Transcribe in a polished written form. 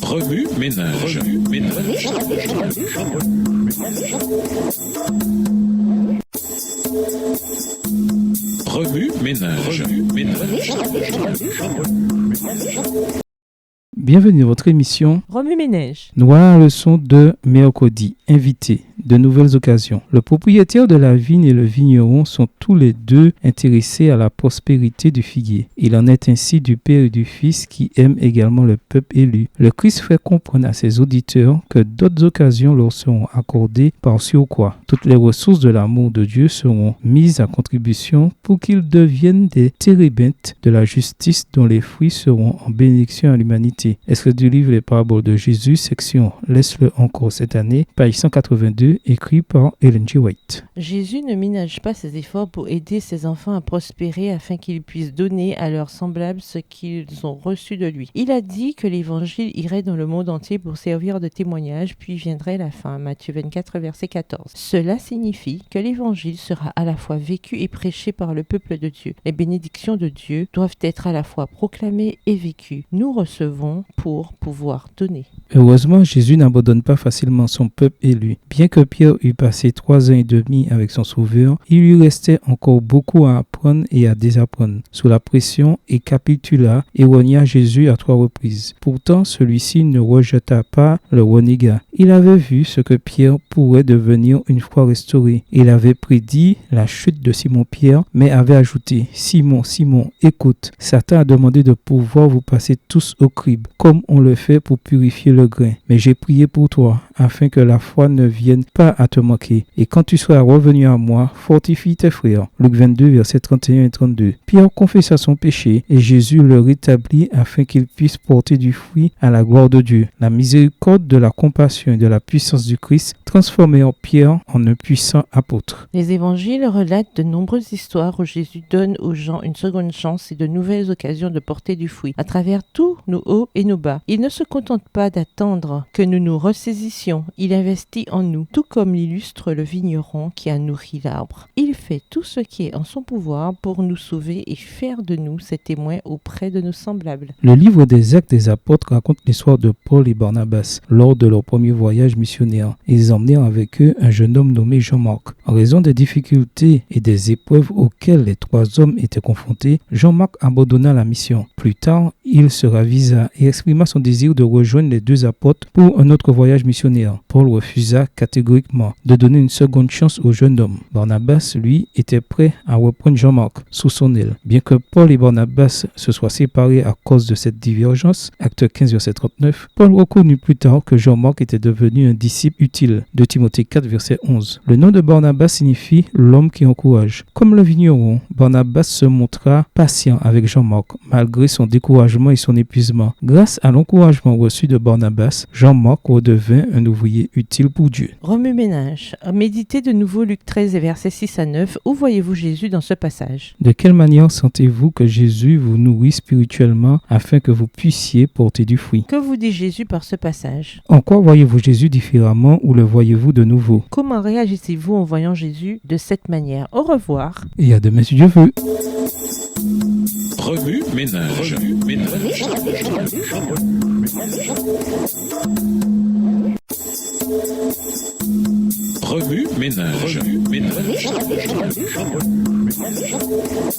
Remue ménage. Remue ménage. Bienvenue à votre émission Remue ménage. Nous voilà à la leçon de mercredi. Invité, de nouvelles occasions. Le propriétaire de la vigne et le vigneron sont tous les deux intéressés à la prospérité du figuier. Il en est ainsi du Père et du Fils qui aiment également le peuple élu. Le Christ fait comprendre à ses auditeurs que d'autres occasions leur seront accordées par surcroît. Toutes les ressources de l'amour de Dieu seront mises à contribution pour qu'ils deviennent des térébintes de la justice dont les fruits seront en bénédiction à l'humanité. Extrait du livre Les Paraboles de Jésus, section Laisse-le encore cette année, page 182, écrit par Ellen G. White. Jésus ne ménage pas ses efforts pour aider ses enfants à prospérer afin qu'ils puissent donner à leurs semblables ce qu'ils ont reçu de lui. Il a dit que l'évangile irait dans le monde entier pour servir de témoignage, puis viendrait la fin. Matthieu 24, verset 14. Cela signifie que l'évangile sera à la fois vécu et prêché par le peuple de Dieu. Les bénédictions de Dieu doivent être à la fois proclamées et vécues. Nous recevons pour pouvoir donner. Heureusement, Jésus n'abandonne pas facilement son peuple élu. Bien que Pierre eût passé 3 ans et demi avec son Sauveur, il lui restait encore beaucoup à apprendre et à désapprendre. Sous la pression, il capitula et renia Jésus à 3 reprises. Pourtant, celui-ci ne rejeta pas le renégat. Il avait vu ce que Pierre pourrait devenir une fois restauré. Il avait prédit la chute de Simon-Pierre, mais avait ajouté « Simon, Simon, écoute, Satan a demandé de pouvoir vous passer tous au crible, comme on le fait pour purifier le grain. Mais j'ai prié pour toi, afin que la foi ne vienne pas à te manquer. Et quand tu seras revenu à moi, fortifie tes frères. » Luc 22, versets 31 et 32. Pierre confessa son péché et Jésus le rétablit afin qu'il puisse porter du fruit à la gloire de Dieu. La miséricorde, de la compassion et de la puissance du Christ transformèrent Pierre en un puissant apôtre. Les évangiles relatent de nombreuses histoires où Jésus donne aux gens une seconde chance et de nouvelles occasions de porter du fruit à travers tous nos hauts et nos bas. Il ne se contente pas d'attendre que nous nous ressaisissions. Il investit en nous, tout comme l'illustre le vigneron qui a nourri l'arbre. Il fait tout ce qui est en son pouvoir pour nous sauver et faire de nous ses témoins auprès de nos semblables. Le livre des Actes des Apôtres raconte l'histoire de Paul et Barnabas lors de leur premier voyage missionnaire. Ils emmenèrent avec eux un jeune homme nommé Jean-Marc. En raison des difficultés et des épreuves auxquelles les 3 hommes étaient confrontés, Jean-Marc abandonna la mission. Plus tard, il se ravisa et exprima son désir de rejoindre les 2 apôtres pour un autre voyage missionnaire. Paul refusa catégoriquement de donner une seconde chance au jeune homme. Barnabas, lui, était prêt à reprendre Jean-Marc sous son aile. Bien que Paul et Barnabas se soient séparés à cause de cette divergence, acte 15, verset 39, Paul reconnut plus tard que Jean-Marc était devenu un disciple utile, de Timothée 4, verset 11. Le nom de Barnabas signifie l'homme qui encourage. Comme le vigneron, Barnabas se montra patient avec Jean-Marc, malgré son découragement et son épuisement. Grâce à l'encouragement reçu de Barnabas, Jean-Marc redevint un ouvrier utile pour Dieu. Remue ménage. Méditez de nouveau Luc 13 et versets 6 à 9. Où voyez-vous Jésus dans ce passage? De quelle manière sentez-vous que Jésus vous nourrit spirituellement afin que vous puissiez porter du fruit? Que vous dit Jésus par ce passage? En quoi voyez-vous Jésus différemment ou le voyez-vous de nouveau? Comment réagissez-vous en voyant Jésus de cette manière? Au revoir. Et à demain si Dieu veut. Remue ménage.